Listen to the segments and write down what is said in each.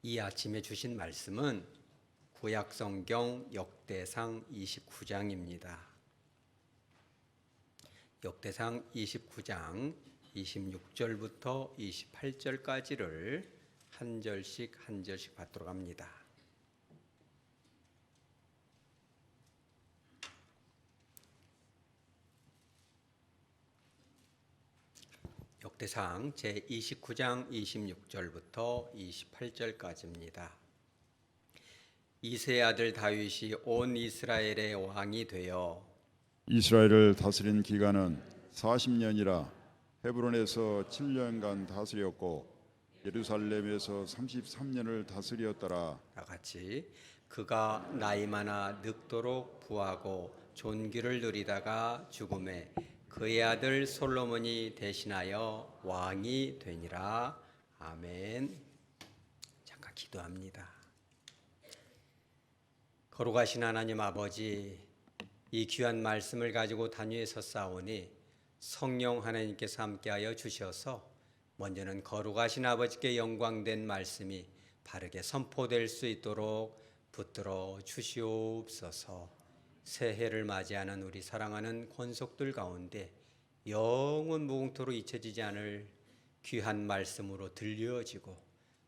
이 아침에 주신 말씀은 구약성경 역대상 29장입니다. 역대상 29장 26절부터 28절까지를 한 절씩 받도록 합니다. 역대상 제29장 26절부터 28절까지입니다. 이새의 아들 다윗이 온 이스라엘의 왕이 되어 이스라엘을 다스린 기간은 40년이라 헤브론에서 7년간 다스렸고 예루살렘에서 33년을 다스렸더라. 다 같이 그가 나이 많아 늙도록 부하고 존귀를 누리다가 죽음에 그의 아들 솔로몬이 대신하여 왕이 되니라. 아멘. 잠깐 기도합니다. 거룩하신 하나님 아버지, 이 귀한 말씀을 가지고 단위에 섰사오니 성령 하나님께서 함께하여 주셔서 먼저는 거룩하신 아버지께 영광된 말씀이 바르게 선포될 수 있도록 붙들어 주시옵소서. 새해를 맞이하는 우리 사랑하는 권속들 가운데 영원 무궁토로 잊혀지지 않을 귀한 말씀으로 들려지고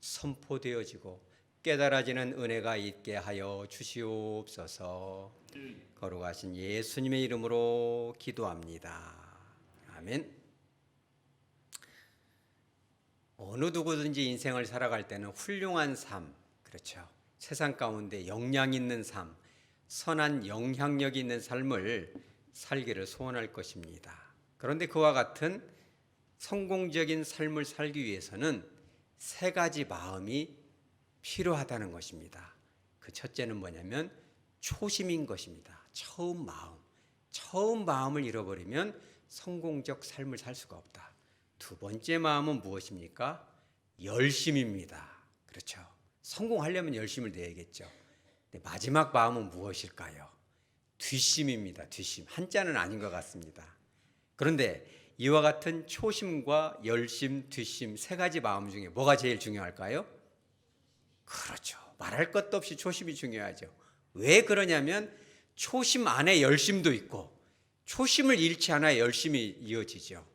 선포되어지고 깨달아지는 은혜가 있게 하여 주시옵소서. 거룩하신 예수님의 이름으로 기도합니다. 아멘. 어느 누구든지 인생을 살아갈 때는 훌륭한 삶, 그렇죠, 세상 가운데 영향 있는 삶, 선한 영향력 있는 삶을 살기를 소원할 것입니다. 그런데 그와 같은 성공적인 삶을 살기 위해서는 세 가지 마음이 필요하다는 것입니다. 그 첫째는 뭐냐면 초심인 것입니다. 처음 마음을 잃어버리면 성공적 삶을 살 수가 없다. 두 번째 마음은 무엇입니까? 열심입니다. 그렇죠. 성공하려면 열심을 내야겠죠. 마지막 마음은 무엇일까요? 뒷심입니다. 뒷심. 한자는 아닌 것 같습니다. 그런데 이와 같은 초심과 열심, 뒷심 세 가지 마음 중에 뭐가 제일 중요할까요? 그렇죠. 말할 것도 없이 초심이 중요하죠. 왜 그러냐면 초심 안에 열심도 있고 초심을 잃지 않아야 열심이 이어지죠.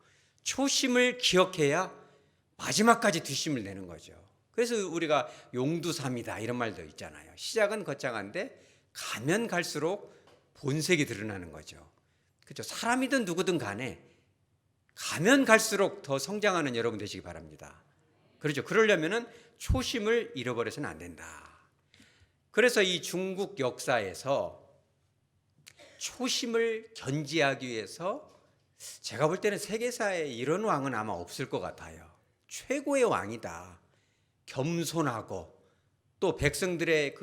초심을 기억해야 마지막까지 뒷심을 내는 거죠. 그래서 우리가 용두삼이다 이런 말도 있잖아요. 시작은 거창한데 가면 갈수록 본색이 드러나는 거죠. 그렇죠. 사람이든 누구든 간에 가면 갈수록 더 성장하는 여러분 되시기 바랍니다. 그렇죠. 그러려면은 초심을 잃어버려서는 안 된다. 그래서 이 중국 역사에서 초심을 견지하기 위해서 제가 볼 때는 세계사에 이런 왕은 아마 없을 것 같아요. 최고의 왕이다. 겸손하고 또 백성들의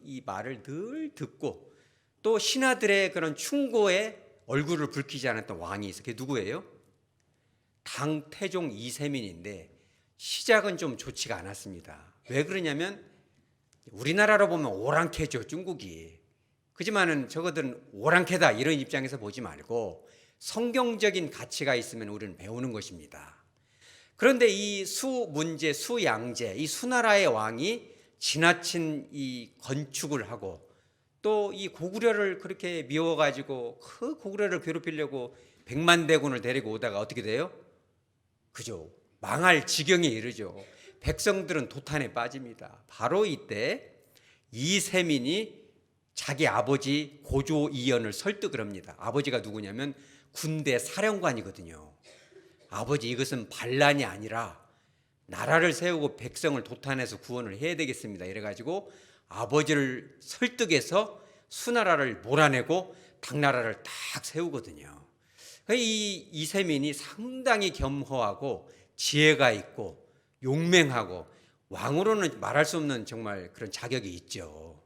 이 말을 늘 듣고 또 신하들의 그런 충고에 얼굴을 붉히지 않았던 왕이 있어요. 그게 누구예요? 당태종 이세민인데 시작은 좀 좋지가 않았습니다. 왜 그러냐면 우리나라로 보면 오랑캐죠, 중국이. 그지만은 저거들은 오랑캐다 이런 입장에서 보지 말고 성경적인 가치가 있으면 우리는 배우는 것입니다. 그런데 이 수문제, 수양제, 이 수나라의 왕이 지나친 이 건축을 하고 또 이 고구려를 그렇게 미워가지고 그 고구려를 괴롭히려고 백만대군을 데리고 오다가 어떻게 돼요? 그죠? 망할 지경에 이르죠. 백성들은 도탄에 빠집니다. 바로 이때 이세민이 자기 아버지 고조 이연을 설득을 합니다. 아버지가 누구냐면 군대 사령관이거든요. 아버지, 이것은 반란이 아니라 나라를 세우고 백성을 도탄에서 구원을 해야 되겠습니다. 이래가지고 아버지를 설득해서 수나라를 몰아내고 당나라를 딱 세우거든요. 이 이세민이 상당히 겸허하고 지혜가 있고 용맹하고 왕으로는 말할 수 없는 정말 그런 자격이 있죠.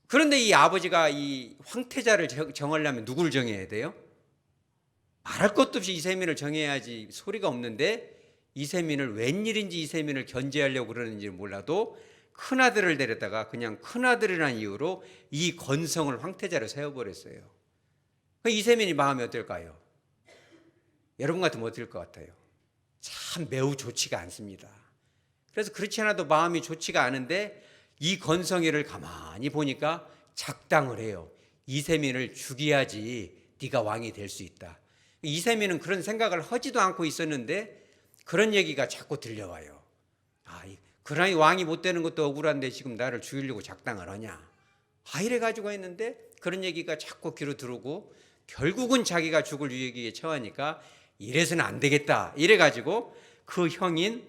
그런데 이 아버지가 이 황태자를 정하려면 누구를 정해야 돼요? 말할 것도 없이 이세민을 정해야지 소리가 없는데 이세민을 웬일인지 이세민을 견제하려고 그러는지 몰라도 큰아들을 데려다가 그냥 큰아들이라는 이유로 이 건성을 황태자로 세워버렸어요. 이세민이 마음이 어떨까요? 여러분 같으면 어떨 것 같아요? 참 매우 좋지가 않습니다. 그래서 그렇지 않아도 마음이 좋지가 않은데 이 건성이를 가만히 보니까 작당을 해요. 이세민을 죽여야지 네가 왕이 될 수 있다. 이세민은 그런 생각을 하지도 않고 있었는데 그런 얘기가 자꾸 들려와요. 그러니 왕이 못 되는 것도 억울한데 지금 나를 죽이려고 작당을 하냐. 이래가지고 했는데 그런 얘기가 자꾸 귀로 들어오고 결국은 자기가 죽을 위기에 처하니까 이래서는 안 되겠다. 이래가지고 그 형인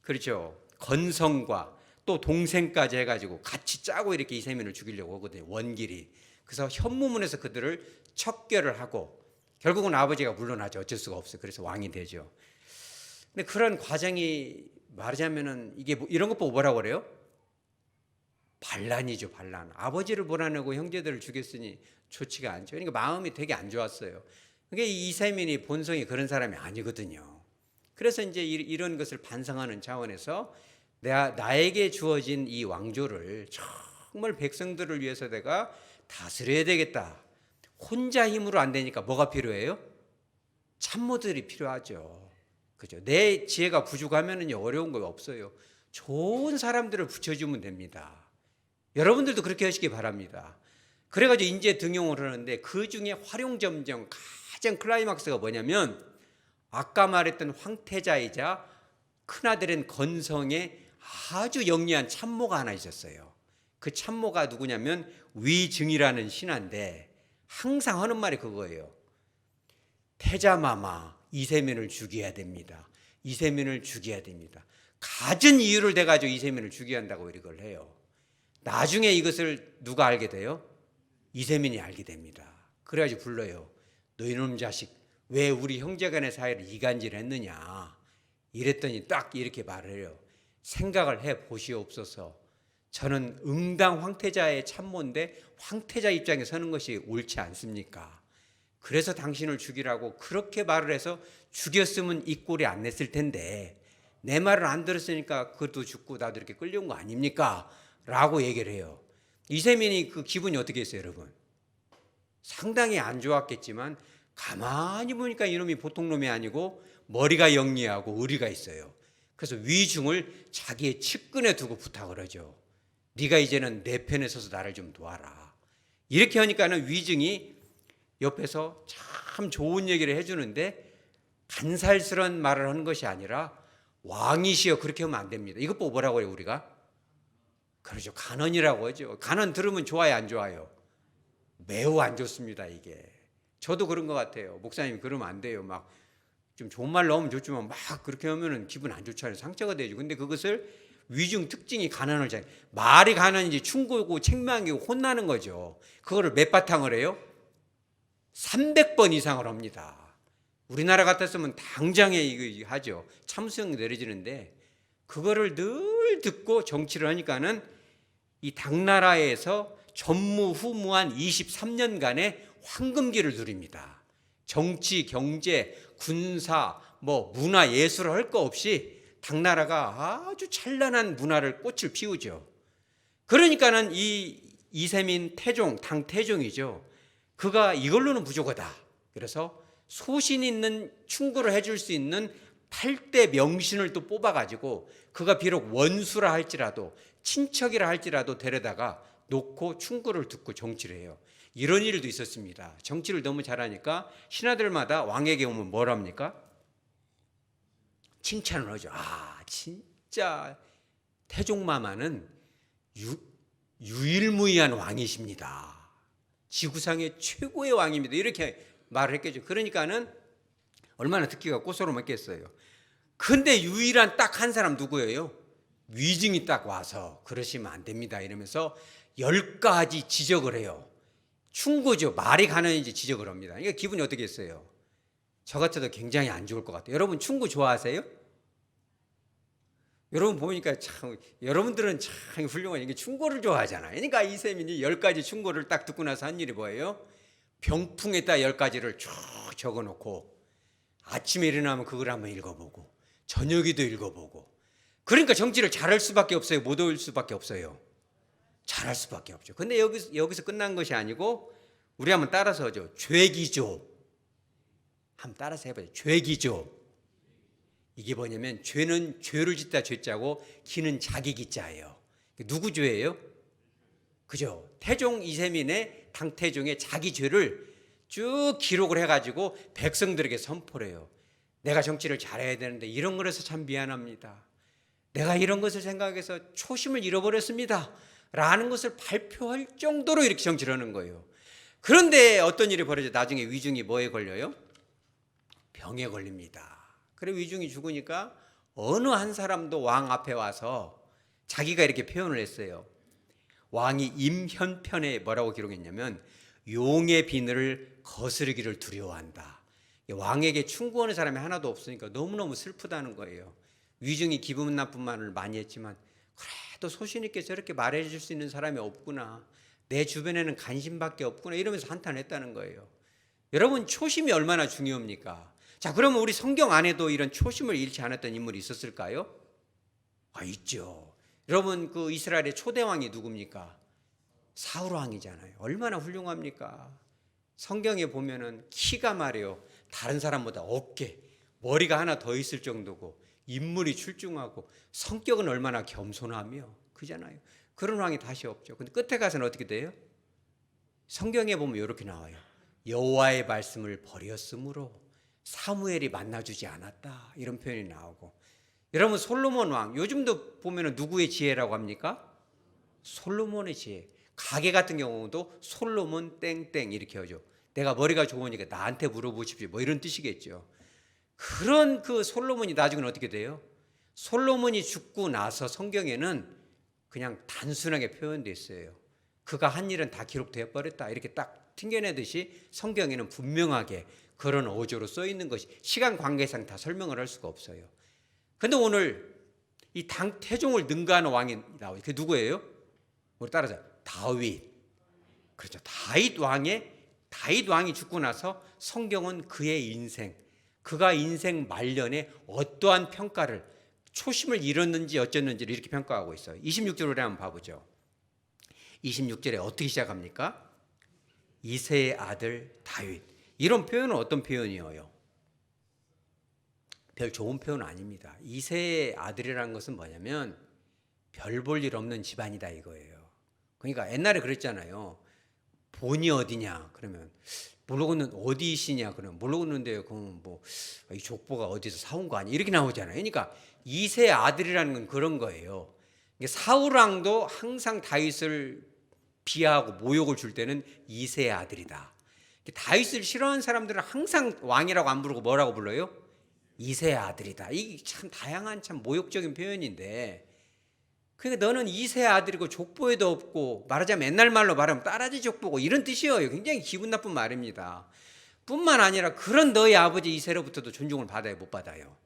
그렇죠. 건성과 또 동생까지 해가지고 같이 짜고 이렇게 이세민을 죽이려고 하거든요. 원길이. 그래서 현무문에서 그들을 척결을 하고 결국은 아버지가 물러나죠. 어쩔 수가 없어요. 그래서 왕이 되죠. 근데 그런 과정이 말하자면은 이게 이런 것 보고 뭐라고 그래요? 반란이죠, 반란. 아버지를 몰아내고 형제들을 죽였으니 좋지가 않죠. 그러니까 마음이 되게 안 좋았어요. 그러니까 이세민이 본성이 그런 사람이 아니거든요. 그래서 이제 이런 것을 반성하는 차원에서 나에게 주어진 이 왕조를 정말 백성들을 위해서 내가 다스려야 되겠다. 혼자 힘으로 안 되니까 뭐가 필요해요? 참모들이 필요하죠. 그죠? 내 지혜가 부족하면은요 어려운 거 없어요. 좋은 사람들을 붙여주면 됩니다. 여러분들도 그렇게 하시기 바랍니다. 그래가지고 인재 등용을 하는데 그 중에 활용점정 가장 클라이막스가 뭐냐면 아까 말했던 황태자이자 큰아들인 건성의 아주 영리한 참모가 하나 있었어요. 그 참모가 누구냐면 위증이라는 신하인데 항상 하는 말이 그거예요. 태자마마 이세민을 죽여야 됩니다. 이세민을 죽여야 됩니다. 갖은 이유를 대가지고 이세민을 죽여야 한다고 이걸 해요. 나중에 이것을 누가 알게 돼요? 이세민이 알게 됩니다. 그래가지고 불러요. 너희놈 자식 왜 우리 형제간의 사이를 이간질했느냐. 이랬더니 딱 이렇게 말을 해요. 생각을 해보시옵소서. 저는 응당 황태자의 참모인데 황태자 입장에 서는 것이 옳지 않습니까? 그래서 당신을 죽이라고 그렇게 말을 해서 죽였으면 이 꼴이 안 냈을 텐데 내 말을 안 들었으니까 그것도 죽고 나도 이렇게 끌려온 거 아닙니까? 라고 얘기를 해요. 이세민이 그 기분이 어떻게 했어요, 여러분? 상당히 안 좋았겠지만 가만히 보니까 이놈이 보통 놈이 아니고 머리가 영리하고 의리가 있어요. 그래서 위중을 자기의 측근에 두고 부탁을 하죠. 네가 이제는 내 편에 서서 나를 좀 도와라. 이렇게 하니까는 위중이 옆에서 참 좋은 얘기를 해주는데 간살스러운 말을 하는 것이 아니라 왕이시여 그렇게 하면 안 됩니다. 이것 보고 뭐라고 해요 우리가? 그렇죠. 간언이라고 하죠. 간언 들으면 좋아요 안 좋아요? 매우 안 좋습니다 이게. 저도 그런 것 같아요. 목사님 그러면 안 돼요. 막 좀 좋은 말 넣으면 좋지만 막 그렇게 하면 기분 안 좋잖아요. 상처가 되죠. 근데 그것을 위중 특징이 간언을 잘 말이 간언인지 충고고 책망이고 혼나는 거죠. 그거를 몇 바탕을 해요? 300번 이상을 합니다. 우리나라 같았으면 당장에 이거 하죠. 참수형 내려지는데 그거를 늘 듣고 정치를 하니까는 이 당나라에서 전무후무한 23년간의 황금기를 누립니다. 정치, 경제, 군사, 문화, 예술을 할 거 없이 당나라가 아주 찬란한 문화를 꽃을 피우죠. 그러니까는 이 이세민 태종, 당태종이죠. 그가 이걸로는 부족하다. 그래서 소신 있는 충고를 해줄 수 있는 8대 명신을 또 뽑아가지고 그가 비록 원수라 할지라도 친척이라 할지라도 데려다가 놓고 충고를 듣고 정치를 해요. 이런 일도 있었습니다. 정치를 너무 잘하니까 신하들마다 왕에게 오면 뭘 합니까? 칭찬을 하죠. 진짜 태종마마는 유일무이한 왕이십니다. 지구상의 최고의 왕입니다. 이렇게 말을 했겠죠. 그러니까는 얼마나 듣기가 꼬소로맞겠어요. 근데 유일한 딱 한 사람 누구예요? 위증이 딱 와서 그러시면 안 됩니다. 이러면서 10가지 지적을 해요. 충고죠. 말이 가는지 지적을 합니다. 그러니까 기분이 어떻게 했어요? 저 같아도 굉장히 안 좋을 것 같아요. 여러분 충고 좋아하세요? 여러분 보니까 참 여러분들은 참 훌륭한 이게 충고를 좋아하잖아요. 그러니까 이세민이 10가지 충고를 딱 듣고 나서 한 일이 뭐예요? 병풍에다 10가지를 쭉 적어놓고 아침에 일어나면 그걸 한번 읽어보고 저녁에도 읽어보고 그러니까 정치를 잘할 수밖에 없어요. 못 할 수밖에 없어요. 잘할 수밖에 없죠. 근데 여기서 끝난 것이 아니고 우리 한번 따라서 하죠. 죄기조. 한번 따라서 해봐요. 죄기조. 이게 뭐냐면 죄는 죄를 짓다 죄자고 기는 자기 기자예요. 누구 죄예요? 그죠? 태종 이세민의 당태종의 자기 죄를 쭉 기록을 해가지고 백성들에게 선포를 해요. 내가 정치를 잘해야 되는데 이런 거라서 참 미안합니다. 내가 이런 것을 생각해서 초심을 잃어버렸습니다. 라는 것을 발표할 정도로 이렇게 정치를 하는 거예요. 그런데 어떤 일이 벌어져 나중에 위중이 뭐에 걸려요? 병에 걸립니다. 그래 위중이 죽으니까 어느 한 사람도 왕 앞에 와서 자기가 이렇게 표현을 했어요. 왕이 임현편에 뭐라고 기록했냐면 용의 비늘을 거스르기를 두려워한다. 왕에게 충고하는 사람이 하나도 없으니까 너무너무 슬프다는 거예요. 위중이 기분 나쁜 말을 많이 했지만 그래도 소신 있게 저렇게 말해줄 수 있는 사람이 없구나. 내 주변에는 간신밖에 없구나 이러면서 한탄했다는 거예요. 여러분 초심이 얼마나 중요합니까? 자, 그러면 우리 성경 안에도 이런 초심을 잃지 않았던 인물이 있었을까요? 있죠. 여러분 그 이스라엘의 초대 왕이 누굽니까? 사울 왕이잖아요. 얼마나 훌륭합니까? 성경에 보면은 키가 말이에요. 다른 사람보다 어깨, 머리가 하나 더 있을 정도고 인물이 출중하고 성격은 얼마나 겸손하며 그잖아요. 그런 왕이 다시 없죠. 근데 끝에 가서는 어떻게 돼요? 성경에 보면 이렇게 나와요. 여호와의 말씀을 버렸으므로 사무엘이 만나주지 않았다. 이런 표현이 나오고 여러분 솔로몬 왕 요즘도 보면 누구의 지혜라고 합니까? 솔로몬의 지혜. 가게 같은 경우도 솔로몬 땡땡 이렇게 하죠. 내가 머리가 좋으니까 나한테 물어보십시오. 뭐 이런 뜻이겠죠. 그런 그 솔로몬이 나중에는 어떻게 돼요? 솔로몬이 죽고 나서 성경에는 그냥 단순하게 표현되어 있어요. 그가 한 일은 다 기록되어 버렸다. 이렇게 딱 튕겨내듯이 성경에는 분명하게 그런 어조로 써 있는 것이 시간 관계상 다 설명을 할 수가 없어요. 근데 오늘 이 당태종을 능가하는 왕이 나와요. 그게 누구예요? 우리 따라서 다윗. 그렇죠. 다윗 왕이 죽고 나서 성경은 그의 인생, 그가 인생 말년에 어떠한 평가를 초심을 잃었는지 어쩌는지를 이렇게 평가하고 있어요. 26절에 한번 봐보죠. 26절에 어떻게 시작합니까? 이새의 아들 다윗. 이런 표현은 어떤 표현이에요? 별 좋은 표현은 아닙니다. 이새의 아들이라는 것은 뭐냐면 별 볼 일 없는 집안이다 이거예요. 그러니까 옛날에 그랬잖아요. 본이 어디냐 그러면 모르겠는 어디시냐 그러면 모르겠는데요. 그럼 뭐 이 족보가 어디서 사온 거 아니야 이렇게 나오잖아요. 그러니까 이새 아들이라는 건 그런 거예요. 사울 왕도 항상 다윗을 비하하고 모욕을 줄 때는 이새의 아들이다. 다윗을 싫어하는 사람들은 항상 왕이라고 안 부르고 뭐라고 불러요? 이새의 아들이다. 이게 참 다양한 참 모욕적인 표현인데 그러니까 너는 이새의 아들이고 족보에도 없고 말하자면 옛날 말로 말하면 딸아지 족보고 이런 뜻이에요. 굉장히 기분 나쁜 말입니다. 뿐만 아니라 그런 너희 아버지 이새로부터도 존중을 받아요? 못 받아요?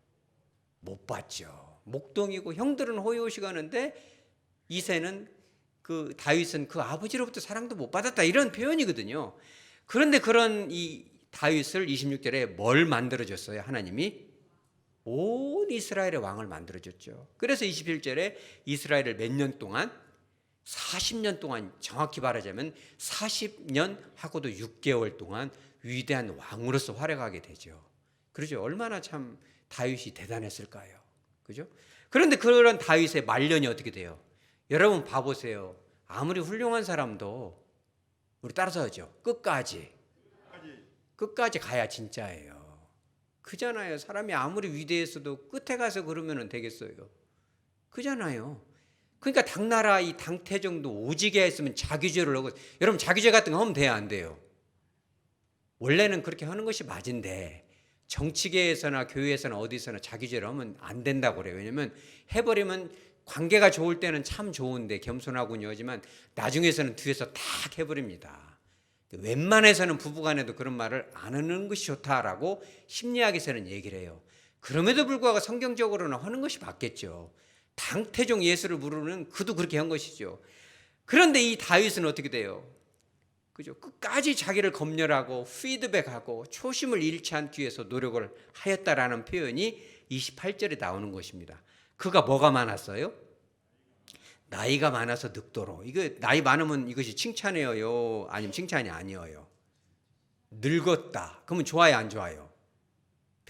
못 받죠. 목동이고 형들은 호의호식 하는데 이새는 그 다윗은 그 아버지로부터 사랑도 못 받았다 이런 표현이거든요. 그런데 그런 이 다윗을 26절에 뭘 만들어줬어요? 하나님이 온 이스라엘의 왕을 만들어줬죠. 그래서 21절에 이스라엘을 몇 년 동안 40년 동안 정확히 말하자면 40년 하고도 6개월 동안 위대한 왕으로서 활약하게 되죠. 그렇죠. 얼마나 참 다윗이 대단했을까요? 그죠? 그런데 그런 다윗의 말년이 어떻게 돼요? 여러분 봐보세요. 아무리 훌륭한 사람도 우리 따라서 하죠. 끝까지 가야 진짜예요. 그잖아요. 사람이 아무리 위대했어도 끝에 가서 그러면 되겠어요. 그잖아요. 그러니까 당나라 이 당태종도 오지게 했으면 자기죄를 하고 여러분 자기죄 같은 거 하면 돼야 안 돼요? 원래는 그렇게 하는 것이 맞은데 정치계에서나 교회에서나 어디서나 자기죄를 하면 안 된다고 그래요. 왜냐하면 해버리면 관계가 좋을 때는 참 좋은데 겸손하군요 하지만 나중에서는 뒤에서 탁 해버립니다. 웬만해서는 부부간에도 그런 말을 안 하는 것이 좋다라고 심리학에서는 얘기를 해요. 그럼에도 불구하고 성경적으로는 하는 것이 맞겠죠. 당태종 예수를 부르는 그도 그렇게 한 것이죠. 그런데 이 다윗은 어떻게 돼요? 그죠? 끝까지 자기를 검열하고 피드백하고 초심을 잃지 않기 위해서 노력을 하였다라는 표현이 28절에 나오는 것입니다. 그가 뭐가 많았어요? 나이가 많아서 늙도록. 이거 나이 많으면 이것이 칭찬이에요? 아니면 칭찬이 아니에요? 늙었다. 그러면 좋아요, 안 좋아요?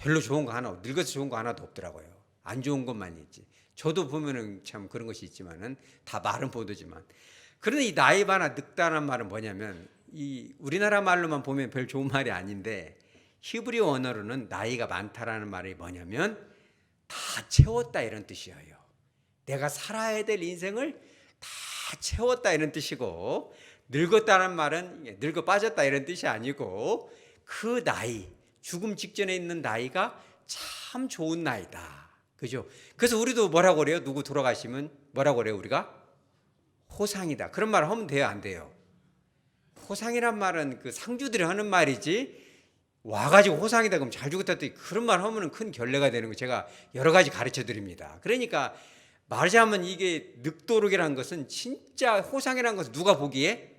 별로 좋은 거 하나, 늙어서 좋은 거 하나도 없더라고요. 안 좋은 것만 있지. 저도 보면은 참 그런 것이 있지만은 다 말은 보도지만. 그런데 이 나이 많아 늙다는 말은 뭐냐면 이 우리나라 말로만 보면 별 좋은 말이 아닌데 히브리어 언어로는 나이가 많다라는 말이 뭐냐면 다 채웠다 이런 뜻이에요. 내가 살아야 될 인생을 다 채웠다 이런 뜻이고, 늙었다는 말은 늙어 빠졌다 이런 뜻이 아니고 그 나이, 죽음 직전에 있는 나이가 참 좋은 나이다. 그죠? 그래서 우리도 뭐라고 그래요? 누구 돌아가시면 뭐라고 그래요? 우리가 호상이다. 그런 말 하면 돼요? 안 돼요? 호상이란 말은 그 상주들이 하는 말이지, 와가지고 호상이다 그럼 잘 죽었다 또 그런 말 하면 큰 결례가 되는 거 제가 여러 가지 가르쳐 드립니다. 그러니까 말하자면 이게 늑도록이라는 것은 진짜 호상이라는 것은 누가 보기에?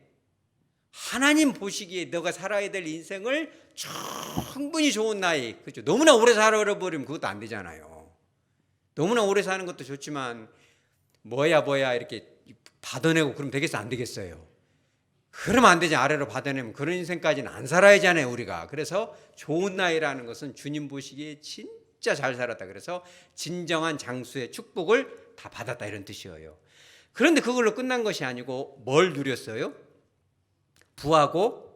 하나님 보시기에 너가 살아야 될 인생을 충분히 좋은 나이, 그렇죠? 너무나 오래 살아버리면 그것도 안 되잖아요. 너무나 오래 사는 것도 좋지만 뭐야 이렇게 받아내고 그러면 되겠어? 안 되겠어요? 그러면 안 되지. 아래로 받아내면 그런 인생까지는 안 살아야잖아요 우리가. 그래서 좋은 나이라는 것은 주님 보시기에 진짜 잘 살았다. 그래서 진정한 장수의 축복을 다 받았다 이런 뜻이에요. 그런데 그걸로 끝난 것이 아니고 뭘 누렸어요? 부하고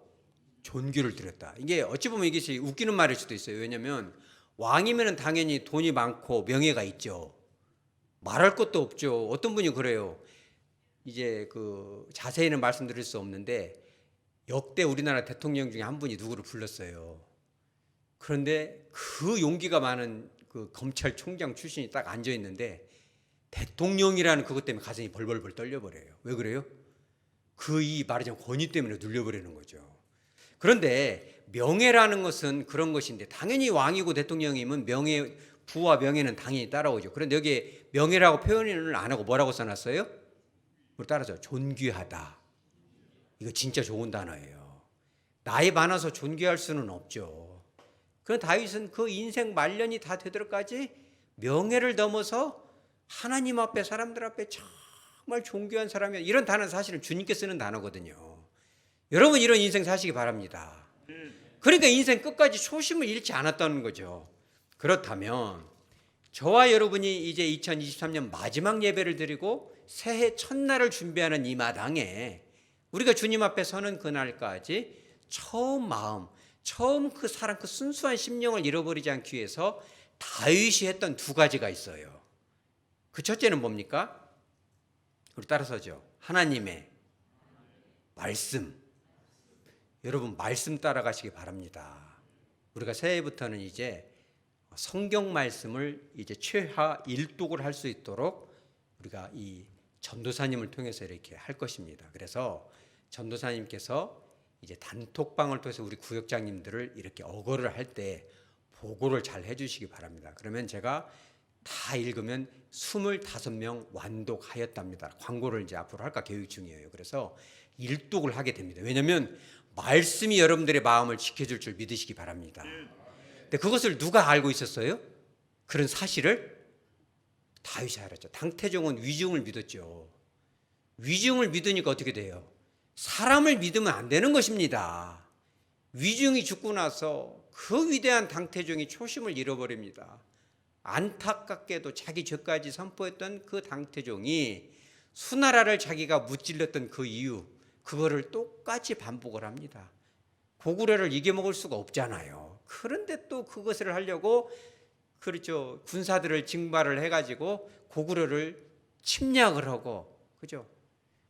존귀를 누렸다. 이게 어찌 보면 이것이 웃기는 말일 수도 있어요. 왜냐하면 왕이면 당연히 돈이 많고 명예가 있죠. 말할 것도 없죠. 어떤 분이 그래요. 이제 그 자세히는 말씀드릴 수 없는데 역대 우리나라 대통령 중에 한 분이 누구를 불렀어요. 그런데 그 용기가 많은 그 검찰총장 출신이 딱 앉아 있는데 대통령이라는 그것 때문에 가슴이 벌벌벌 떨려버려요. 왜 그래요? 그 이 말하자면 권위 때문에 눌려버리는 거죠. 그런데 명예라는 것은 그런 것인데 당연히 왕이고 대통령이면 명예, 부와 명예는 당연히 따라오죠. 그런데 여기에 명예라고 표현을 안 하고 뭐라고 써놨어요? 우리 따라서 존귀하다. 이거 진짜 좋은 단어예요. 나이 많아서 존귀할 수는 없죠. 그 다윗은 그 인생 말년이 다 되도록까지 명예를 넘어서 하나님 앞에 사람들 앞에 정말 존귀한 사람이야. 이런 단어는 사실은 주님께 쓰는 단어거든요. 여러분 이런 인생 사시기 바랍니다. 그러니까 인생 끝까지 초심을 잃지 않았다는 거죠. 그렇다면 저와 여러분이 이제 2023년 마지막 예배를 드리고 새해 첫날을 준비하는 이 마당에 우리가 주님 앞에 서는 그날까지 처음 마음, 처음 그 사랑, 그 순수한 심령을 잃어버리지 않기 위해서 다윗이 했던 두 가지가 있어요. 그 첫째는 뭡니까? 우리 따라서죠. 하나님의 말씀. 여러분 말씀 따라가시기 바랍니다. 우리가 새해부터는 이제 성경 말씀을 이제 최하 1독을 할 수 있도록 우리가 이 전도사님을 통해서 이렇게 할 것입니다. 그래서 전도사님께서 이제 단톡방을 통해서 우리 구역장님들을 이렇게 어거를 할 때 보고를 잘 해주시기 바랍니다. 그러면 제가 다 읽으면 25명 완독하였답니다. 광고를 이제 앞으로 할까 계획 중이에요. 그래서 1독을 하게 됩니다. 왜냐하면 말씀이 여러분들의 마음을 지켜줄 줄 믿으시기 바랍니다. 근데 그것을 누가 알고 있었어요? 그런 사실을 다윗이 알았죠. 당태종은 위증을 믿었죠. 위증을 믿으니까 어떻게 돼요? 사람을 믿으면 안 되는 것입니다. 위증이 죽고 나서 그 위대한 당태종이 초심을 잃어버립니다. 안타깝게도 자기 죄까지 선포했던 그 당태종이 수나라를 자기가 무찔렀던 그 이유, 그거를 똑같이 반복을 합니다. 고구려를 이겨먹을 수가 없잖아요. 그런데 또 그것을 하려고 그렇죠. 군사들을 징발을 해가지고 고구려를 침략을 하고, 그죠?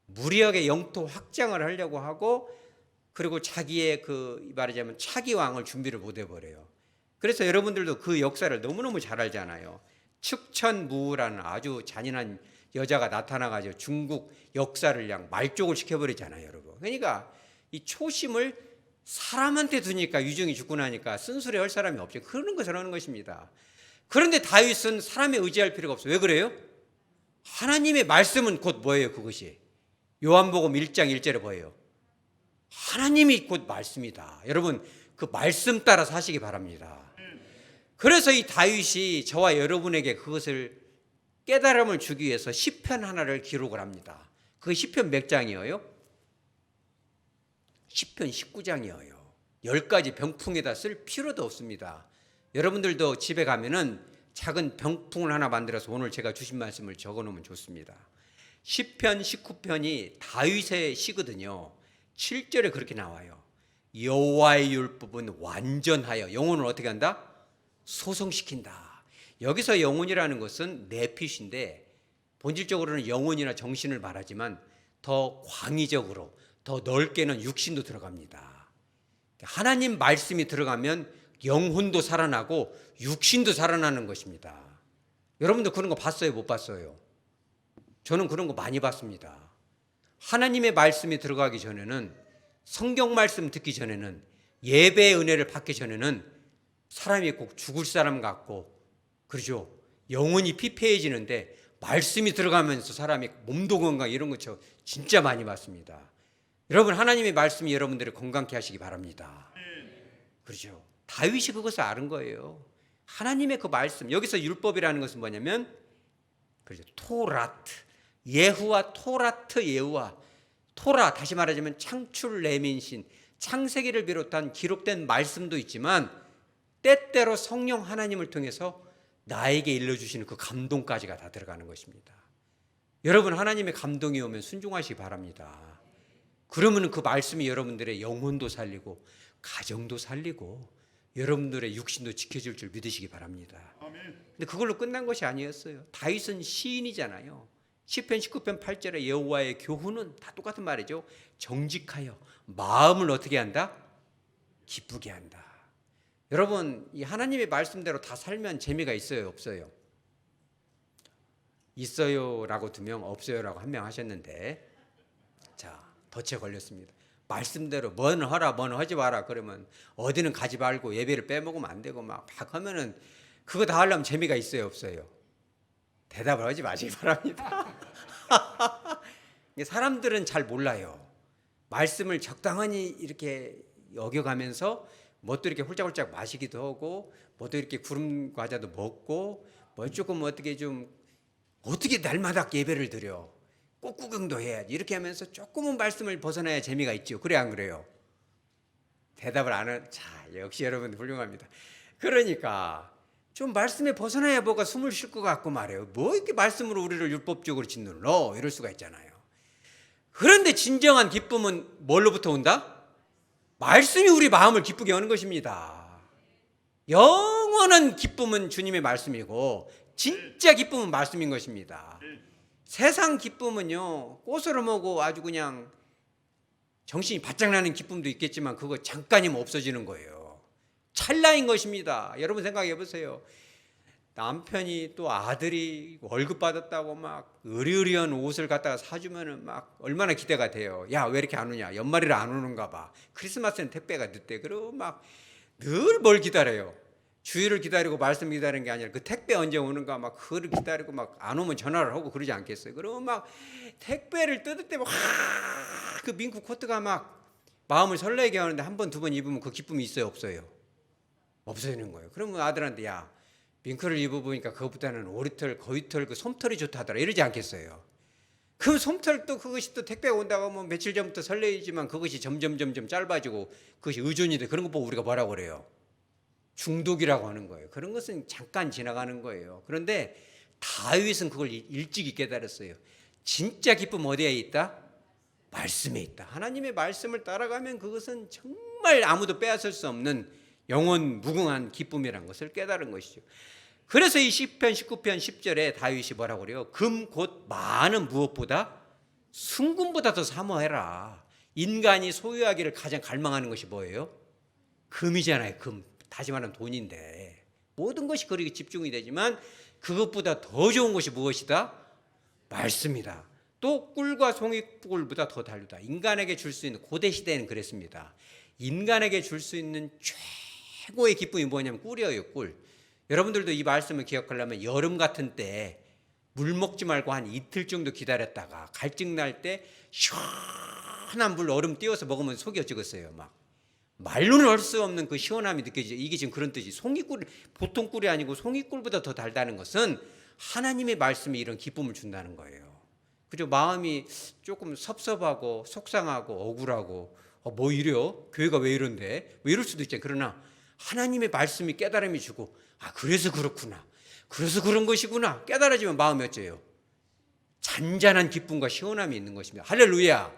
무리하게 영토 확장을 하려고 하고, 그리고 자기의 그 말하자면 차기 왕을 준비를 못 해버려요. 그래서 여러분들도 그 역사를 너무너무 잘 알잖아요. 측천무라는 아주 잔인한 여자가 나타나가지고 중국 역사를 그냥 말족을 시켜버리잖아요, 여러분. 그러니까 이 초심을 사람한테 두니까 유정이 죽고 나니까 쓴소리 할 사람이 없죠. 그런 것을 하는 것입니다. 그런데 다윗은 사람에 의지할 필요가 없어요. 왜 그래요? 하나님의 말씀은 곧 뭐예요, 그것이? 요한복음 1장 1절에 뭐예요? 하나님이 곧 말씀이다. 여러분 그 말씀 따라 사시기 바랍니다. 그래서 이 다윗이 저와 여러분에게 그것을 깨달음을 주기 위해서 시편 하나를 기록을 합니다. 그 시편 몇 장이에요? 시편 19장이에요. 10가지 병풍에다 쓸 필요도 없습니다. 여러분들도 집에 가면은 작은 병풍을 하나 만들어서 오늘 제가 주신 말씀을 적어 놓으면 좋습니다. 시편 19편이 다윗의 시거든요. 7절에 그렇게 나와요. 여호와의 율법은 완전하여 영혼을 어떻게 한다? 소성시킨다. 여기서 영혼이라는 것은 내핏인데 본질적으로는 영혼이나 정신을 말하지만 더 광의적으로 더 넓게는 육신도 들어갑니다. 하나님 말씀이 들어가면 영혼도 살아나고 육신도 살아나는 것입니다. 여러분도 그런 거 봤어요? 못 봤어요? 저는 그런 거 많이 봤습니다. 하나님의 말씀이 들어가기 전에는, 성경 말씀 듣기 전에는, 예배의 은혜를 받기 전에는 사람이 꼭 죽을 사람 같고, 그러죠? 영혼이 피폐해지는데 말씀이 들어가면서 사람이 몸도 건강, 이런 거 저 진짜 많이 봤습니다. 여러분, 하나님의 말씀이 여러분들을 건강케 하시기 바랍니다. 그렇죠? 다윗이 그것을 아는 거예요. 하나님의 그 말씀, 여기서 율법이라는 것은 뭐냐면, 그렇죠, 토라트, 예후와 토라트, 예후와 토라, 다시 말하자면 창출 레민신, 창세기를 비롯한 기록된 말씀도 있지만 때때로 성령 하나님을 통해서 나에게 일러주시는 그 감동까지가 다 들어가는 것입니다. 여러분, 하나님의 감동이 오면 순종하시기 바랍니다. 그러면 그 말씀이 여러분들의 영혼도 살리고 가정도 살리고 여러분들의 육신도 지켜줄 줄 믿으시기 바랍니다. 근데 그걸로 끝난 것이 아니었어요. 다윗은 시인이잖아요. 시편 19편 8절에 여호와의 교훈은 다 똑같은 말이죠. 정직하여 마음을 어떻게 한다? 기쁘게 한다. 여러분, 이 하나님의 말씀대로 다 살면 재미가 있어요, 없어요? 있어요라고 2명, 없어요라고 1명 하셨는데, 자, 덫에 걸렸습니다. 말씀대로 뭐는 하라, 뭐는 하지 마라 그러면 어디는 가지 말고 예배를 빼먹으면 안 되고 막 하면은 그거 다 하려면 재미가 있어요, 없어요? 대답을 하지 마시기 바랍니다. 사람들은 잘 몰라요. 말씀을 적당히 이렇게 여겨가면서 뭣도 이렇게 홀짝홀짝 마시기도 하고 뭣도 이렇게 구름 과자도 먹고 뭐 조금 어떻게 좀 어떻게 날마다 예배를 드려 꽃구경도 해야지 이렇게 하면서 조금은 말씀을 벗어나야 재미가 있죠. 그래 안 그래요? 대답을 안 한. 자, 역시 여러분 훌륭합니다. 그러니까 좀 말씀에 벗어나야 뭐가 숨을 쉴 것 같고 말이에요. 뭐 이렇게 말씀으로 우리를 율법적으로 짓눌러 이럴 수가 있잖아요. 그런데 진정한 기쁨은 뭘로부터 온다? 말씀이 우리 마음을 기쁘게 하는 것입니다. 영원한 기쁨은 주님의 말씀이고 진짜 기쁨은 말씀인 것입니다. 세상 기쁨은요, 꽃으로 먹고 아주 그냥 정신이 바짝 나는 기쁨도 있겠지만 그거 잠깐이면 없어지는 거예요. 찰나인 것입니다. 여러분 생각해 보세요. 남편이 또 아들이 월급 받았다고 막 의리의리한 옷을 갖다가 사주면은 막 얼마나 기대가 돼요. 야, 왜 이렇게 안 오냐? 연말이라 안 오는가 봐. 크리스마스는 택배가 늦대. 그리고 막 늘 뭘 기다려요. 주일을 기다리고 말씀 기다리는 게 아니라 그 택배 언제 오는가 막 그를 기다리고 막 안 오면 전화를 하고 그러지 않겠어요? 그러면 막 택배를 뜯을 때 막 그 민크 코트가 막 마음을 설레게 하는데 한 번, 2번 입으면 그 기쁨이 있어요, 없어요? 없어지는 거예요. 그러면 아들한테 야, 밍크를 입어보니까 그것보다는 오리털, 거위털, 그 솜털이 좋다더라 이러지 않겠어요? 그럼 솜털 또 그것이 또 택배가 온다고 하면 며칠 전부터 설레이지만 그것이 점점 짧아지고 그것이 의존이 돼. 그런 거 보고 우리가 뭐라고 그래요? 중독이라고 하는 거예요. 그런 것은 잠깐 지나가는 거예요. 그런데 다윗은 그걸 일찍이 깨달았어요. 진짜 기쁨 어디에 있다? 말씀에 있다. 하나님의 말씀을 따라가면 그것은 정말 아무도 빼앗을 수 없는 영원 무궁한 기쁨이라는 것을 깨달은 것이죠. 그래서 이 시편 19편 10절에 다윗이 뭐라고 그래요? 금 곧 많은 무엇보다 순금보다 더 사모해라. 인간이 소유하기를 가장 갈망하는 것이 뭐예요? 금이잖아요. 금. 다시 말하면 돈인데 모든 것이 그렇게 집중이 되지만 그것보다 더 좋은 것이 무엇이다? 말씀이다. 또 꿀과 송이꿀보다 더 달루다. 인간에게 줄 수 있는, 고대 시대에는 그랬습니다. 인간에게 줄 수 있는 최고의 기쁨이 뭐냐면 꿀이에요, 꿀. 여러분들도 이 말씀을 기억하려면 여름 같은 때 물 먹지 말고 한 이틀 정도 기다렸다가 갈증 날 때 시원한 물 얼음 띄워서 먹으면 속이 어쩌겠어요. 막 말로는 할 수 없는 그 시원함이 느껴지죠. 이게 지금 그런 뜻이, 송이꿀, 보통 꿀이 아니고 송이꿀보다 더 달다는 것은 하나님의 말씀이 이런 기쁨을 준다는 거예요. 그죠? 마음이 조금 섭섭하고 속상하고 억울하고 뭐 이래요? 교회가 왜 이런데? 뭐 이럴 수도 있잖아요. 그러나 하나님의 말씀이 깨달음이 주고 그래서 그렇구나. 그래서 그런 것이구나. 깨달아지면 마음이 어째요? 잔잔한 기쁨과 시원함이 있는 것입니다. 할렐루야.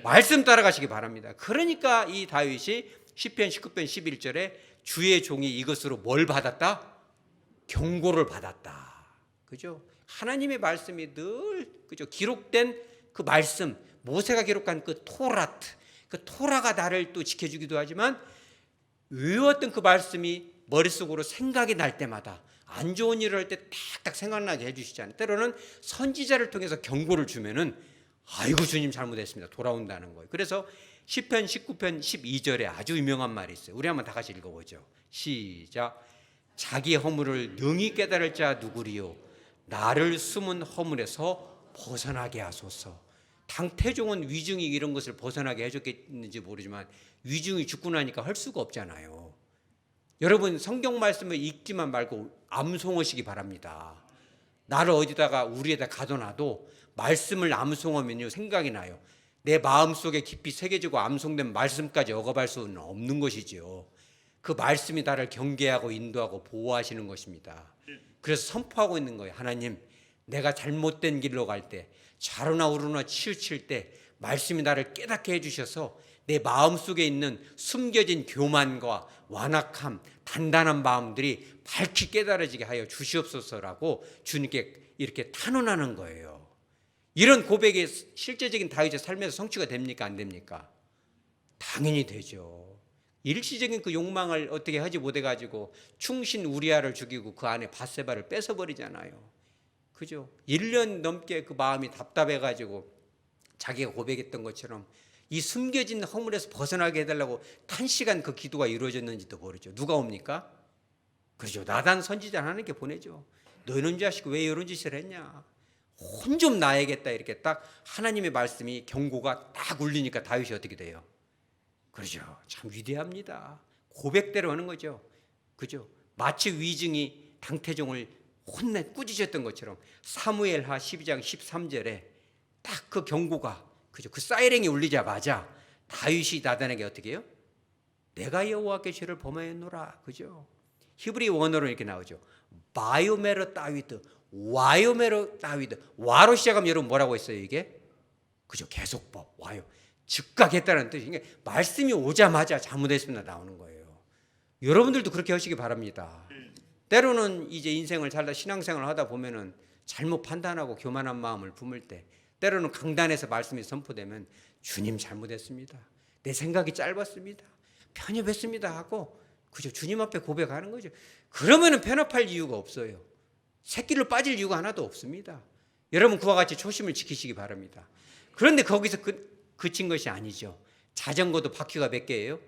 말씀 따라가시기 바랍니다. 그러니까 이 다윗이 시편 19편 11절에 주의 종이 이것으로 뭘 받았다? 경고를 받았다. 그죠? 하나님의 말씀이 늘 그죠? 기록된 그 말씀, 모세가 기록한 그 토라트, 그 토라가 나를 또 지켜주기도 하지만 외웠던 그 말씀이 머릿속으로 생각이 날 때마다 안 좋은 일을 할 때 딱딱 생각나게 해주시잖아요. 때로는 선지자를 통해서 경고를 주면은 아이고 주님 잘못했습니다. 돌아온다는 거예요. 그래서 시편 19편 12절에 아주 유명한 말이 있어요. 우리 한번 다 같이 읽어보죠. 시작. 자기 허물을 능히 깨달을 자 누구리요? 나를 숨은 허물에서 벗어나게 하소서. 당태종은 위증이 이런 것을 벗어나게 해줬겠는지 모르지만 위증이 죽고 나니까 할 수가 없잖아요. 여러분 성경 말씀을 읽지만 말고 암송하시기 바랍니다. 나를 어디다가 우리에다 가둬놔도 말씀을 암송하면요 생각이 나요. 내 마음속에 깊이 새겨지고 암송된 말씀까지 억압할 수는 없는 것이지요. 그 말씀이 나를 경계하고 인도하고 보호하시는 것입니다. 그래서 선포하고 있는 거예요. 하나님, 내가 잘못된 길로 갈 때, 좌로나 우로나 치우칠 때 말씀이 나를 깨닫게 해주셔서 내 마음속에 있는 숨겨진 교만과 완악함, 단단한 마음들이 밝히 깨달아지게 하여 주시옵소서라고 주님께 이렇게 탄원하는 거예요. 이런 고백이 실제적인 다윗의 삶에서 성취가 됩니까? 안 됩니까? 당연히 되죠. 일시적인 그 욕망을 어떻게 하지 못해가지고 충신 우리아를 죽이고 그 안에 밧세바를 뺏어버리잖아요. 그죠? 1년 넘게 그 마음이 답답해가지고 자기가 고백했던 것처럼 이 숨겨진 허물에서 벗어나게 해달라고 단시간 그 기도가 이루어졌는지도 모르죠. 누가 옵니까? 그렇죠. 나단 선지자 하나님께 보내죠. 너희는 자식 왜 이런 짓을 했냐? 혼 좀 나야겠다. 이렇게 딱 하나님의 말씀이 경고가 딱 울리니까 다윗이 어떻게 돼요? 그렇죠. 참 위대합니다. 고백대로 하는 거죠. 그죠? 마치 위증이 당태종을 혼내 꾸짖었던 것처럼 사무엘하 12장 13절에 딱 그 경고가 그죠? 그 사이렌이 울리자마자 다윗이 나단에게 어떻게 해요? 내가 여호와께 죄를 범하였노라. 그죠? 히브리 원어로 이렇게 나오죠. 바이오메로 다위드, 와요메로 다위드. 와로 시작하면 여러분 뭐라고 했어요 이게? 그죠? 계속법, 와요. 즉각했다는 뜻이. 그러니까 말씀이 오자마자 잘못했습니다 나오는 거예요. 여러분들도 그렇게 하시기 바랍니다. 때로는 이제 인생을 살다 신앙생활을 하다 보면은 잘못 판단하고 교만한 마음을 품을 때, 때로는 강단에서 말씀이 선포되면 주님 잘못했습니다. 내 생각이 짧았습니다. 편협했습니다 하고 그죠? 주님 앞에 고백하는 거죠. 그러면은 편협할 이유가 없어요. 새길로 빠질 이유가 하나도 없습니다. 여러분 그와 같이 초심을 지키시기 바랍니다. 그런데 거기서 그친 것이 아니죠. 자전거도 바퀴가 몇 개예요?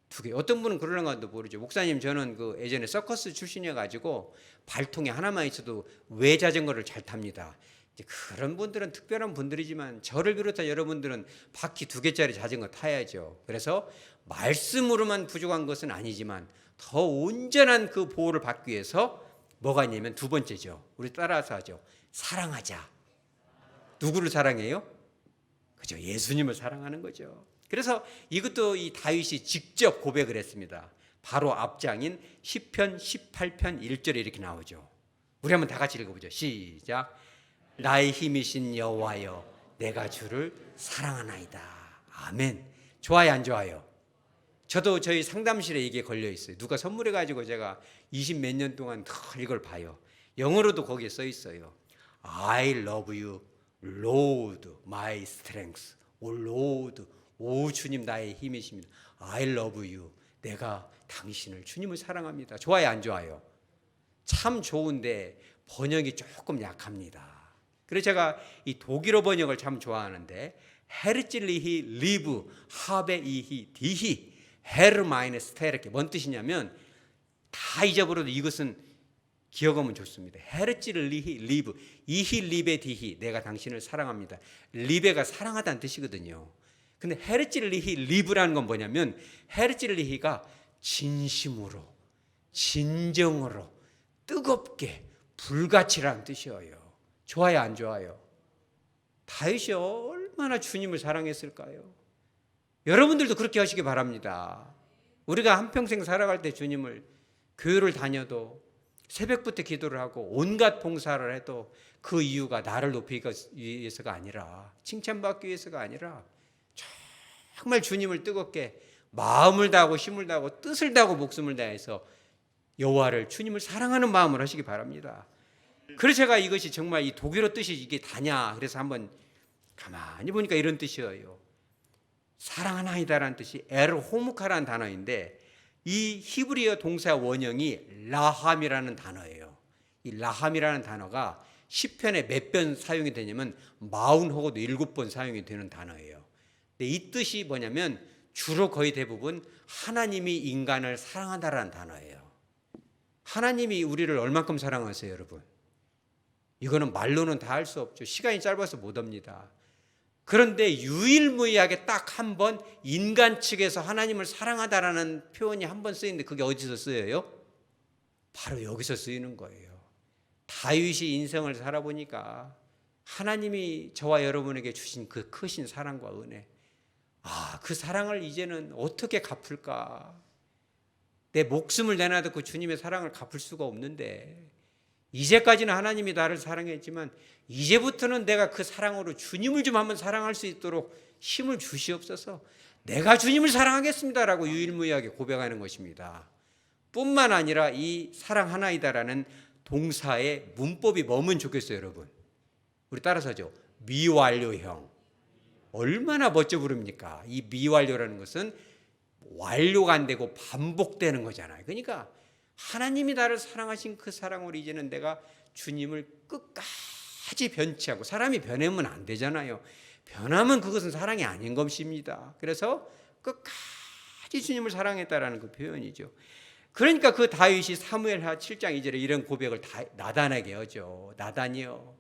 2개. 어떤 분은 그러는가도 모르죠. 목사님 저는 그 예전에 서커스 출신이어가지고 발통에 하나만 있어도 왜 자전거를 잘 탑니다. 이제 그런 분들은 특별한 분들이지만 저를 비롯한 여러분들은 바퀴 2개짜리 자전거 타야죠. 그래서 말씀으로만 부족한 것은 아니지만 더 온전한 그 보호를 받기 위해서 뭐가 있냐면 2번째죠. 우리 따라서 하죠. 사랑하자. 누구를 사랑해요? 그죠? 예수님을 사랑하는 거죠. 그래서 이것도 이 다윗이 직접 고백을 했습니다. 바로 앞장인 시편 18편 1절에 이렇게 나오죠. 우리 한번 다 같이 읽어보죠. 시작. 나의 힘이신 여호와여 내가 주를 사랑하나이다. 아멘. 좋아요 안 좋아요? 저도 저희 상담실에 이게 걸려 있어요. 누가 선물해가지고 제가 20 몇 년 동안 이걸 봐요. 영어로도 거기에 써 있어요. I love you, Lord, my strength. 오 Lord, 오 주님 나의 힘이십니다. I love you. 내가 당신을 주님을 사랑합니다. 좋아요 안 좋아요? 참 좋은데 번역이 조금 약합니다. 그래서 제가 이 독일어 번역을 참 좋아하는데 헤르찔리히 리브 하베 이히 디히 헤르 마이너스 이렇게 뭔 뜻이냐면 다 잊어버려도 이것은 기억하면 좋습니다. 헤르찔리히 리브 이히 리베 디히 내가 당신을 사랑합니다. 리베가 사랑하다는 뜻이거든요. 근데 헤르찔리히 리브라는 건 뭐냐면 헤르찔리히가 진심으로 진정으로 뜨겁게 불같이라는 뜻이에요. 좋아요 안 좋아요? 다윗이 얼마나 주님을 사랑했을까요? 여러분들도 그렇게 하시기 바랍니다. 우리가 한평생 살아갈 때 주님을 교회를 다녀도 새벽부터 기도를 하고 온갖 봉사를 해도 그 이유가 나를 높이기 위해서가 아니라, 칭찬받기 위해서가 아니라 정말 주님을 뜨겁게 마음을 다하고 힘을 다하고 뜻을 다하고 목숨을 다해서 여호와를, 주님을 사랑하는 마음을 하시기 바랍니다. 그래서 제가 이것이 정말 이 독일어 뜻이 이게 다냐, 그래서 한번 가만히 보니까 이런 뜻이에요. 사랑하나이다라는 뜻이 에르호무카라는 단어인데, 이 히브리어 동사 원형이 라함이라는 단어예요. 이 라함이라는 단어가 시편에 몇 번 사용이 되냐면 40 혹은 7번 사용이 되는 단어예요. 근데 이 뜻이 뭐냐면 주로 거의 대부분 하나님이 인간을 사랑한다라는 단어예요. 하나님이 우리를 얼만큼 사랑하세요, 여러분? 이거는 말로는 다 할 수 없죠. 시간이 짧아서 못 합니다. 그런데 유일무이하게 딱 한 번 인간 측에서 하나님을 사랑하다라는 표현이 한 번 쓰이는데, 그게 어디서 쓰여요? 바로 여기서 쓰이는 거예요. 다윗이 인생을 살아보니까 하나님이 저와 여러분에게 주신 그 크신 사랑과 은혜, 그 사랑을 이제는 어떻게 갚을까? 내 목숨을 내놔도 주님의 사랑을 갚을 수가 없는데, 이제까지는 하나님이 나를 사랑했지만 이제부터는 내가 그 사랑으로 주님을 좀 한번 사랑할 수 있도록 힘을 주시옵소서. 내가 주님을 사랑하겠습니다라고 유일무이하게 고백하는 것입니다. 뿐만 아니라 이 사랑하나이다라는 동사의 문법이 뭐면 좋겠어요, 여러분? 우리 따라서 하죠. 미완료형. 얼마나 멋져 부릅니까? 이 미완료라는 것은 완료가 안 되고 반복되는 거잖아요. 그러니까 하나님이 나를 사랑하신 그 사랑으로 이제는 내가 주님을 끝까지 변치하고, 사람이 변하면 안 되잖아요. 변하면 그것은 사랑이 아닌 것입니다. 그래서 끝까지 주님을 사랑했다라는 그 표현이죠. 그러니까 그 다윗이 사무엘하 7장 2절에 이런 고백을 나단에게 하죠. 나단이여,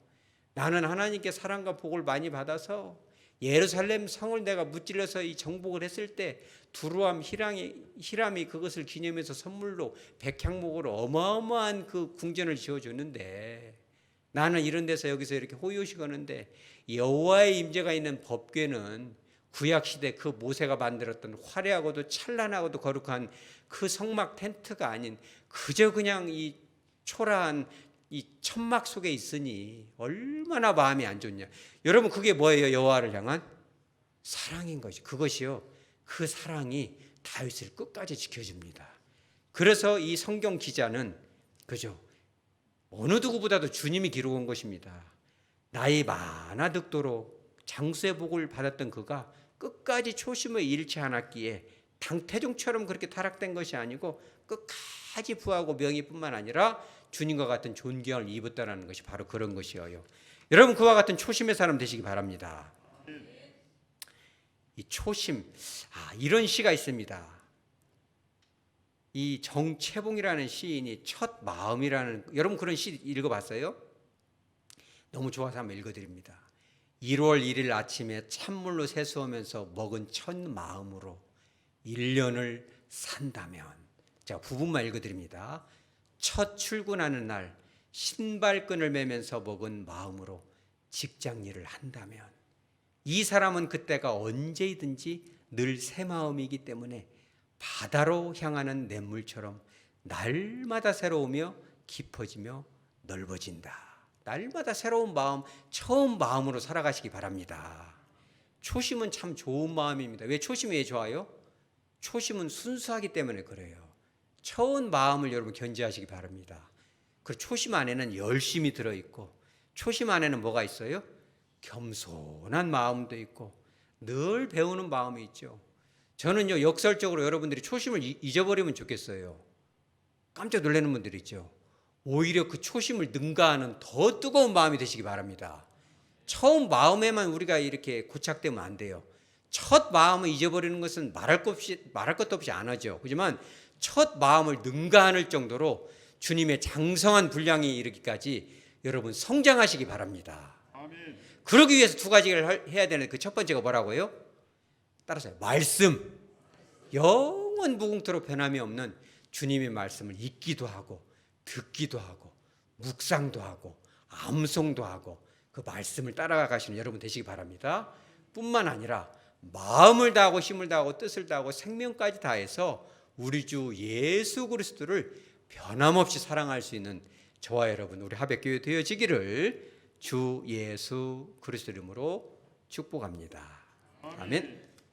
나는 하나님께 사랑과 복을 많이 받아서 예루살렘 성을 내가 무찔러서 이 정복을 했을 때 두루암 히람이 그것을 기념해서 선물로 백향목으로 어마어마한 그 궁전을 지어줬는데, 나는 이런 데서 여기서 이렇게 호요시 거는데 여호와의 임재가 있는 법궤는 구약시대 그 모세가 만들었던 화려하고도 찬란하고도 거룩한 그 성막 텐트가 아닌 그저 그냥 이 초라한 이 천막 속에 있으니 얼마나 마음이 안 좋냐. 여러분, 그게 뭐예요? 여호와를 향한 사랑인 것이. 그것이요, 그 사랑이 다윗을 끝까지 지켜줍니다. 그래서 이 성경 기자는 그죠, 어느 누구보다도 주님이 기록한 것입니다. 나이 많아 득도록 장수의 복을 받았던 그가 끝까지 초심을 잃지 않았기에 당태종처럼 그렇게 타락된 것이 아니고 끝까지 부하고 명예뿐만 아니라 주님과 같은 존경을 입었다는 것이 바로 그런 것이에요. 여러분, 그와 같은 초심의 사람 되시기 바랍니다. 이 초심, 이런 시가 있습니다. 이 정채봉이라는 시인이 첫 마음이라는, 여러분 그런 시 읽어봤어요? 너무 좋아서 한번 읽어드립니다. 1월 1일 아침에 찬물로 세수하면서 먹은 첫 마음으로 1년을 산다면, 제가 부분만 읽어드립니다. 첫 출근하는 날 신발끈을 매면서 먹은 마음으로 직장 일을 한다면, 이 사람은 그때가 언제이든지 늘 새 마음이기 때문에 바다로 향하는 냇물처럼 날마다 새로우며 깊어지며 넓어진다. 날마다 새로운 마음, 처음 마음으로 살아가시기 바랍니다. 초심은 참 좋은 마음입니다. 왜 초심이 왜 좋아요? 초심은 순수하기 때문에 그래요. 처음 마음을 여러분 견지하시기 바랍니다. 그 초심 안에는 열심이 들어있고, 초심 안에는 뭐가 있어요? 겸손한 마음도 있고 늘 배우는 마음이 있죠. 저는요, 역설적으로 여러분들이 초심을 잊어버리면 좋겠어요. 깜짝 놀라는 분들 있죠. 오히려 그 초심을 능가하는 더 뜨거운 마음이 되시기 바랍니다. 처음 마음에만 우리가 이렇게 고착되면 안 돼요. 첫 마음을 잊어버리는 것은 말할 것도 없이 안 하죠. 하지만 첫 마음을 능가할 정도로 주님의 장성한 분량이 이르기까지 여러분 성장하시기 바랍니다. 아멘. 그러기 위해서 두 가지를 해야 되는데, 그 첫 번째가 뭐라고요? 따라서 말씀. 영원 무궁토록 변함이 없는 주님의 말씀을 읽기도 하고 듣기도 하고 묵상도 하고 암송도 하고 그 말씀을 따라가시는 여러분 되시기 바랍니다. 뿐만 아니라 마음을 다하고 힘을 다하고 뜻을 다하고 생명까지 다해서 우리 주 예수 그리스도를 변함없이 사랑할 수 있는 저와 여러분 우리 하백교회 되어지기를 주 예수 그리스도 이름으로 축복합니다. 아멘.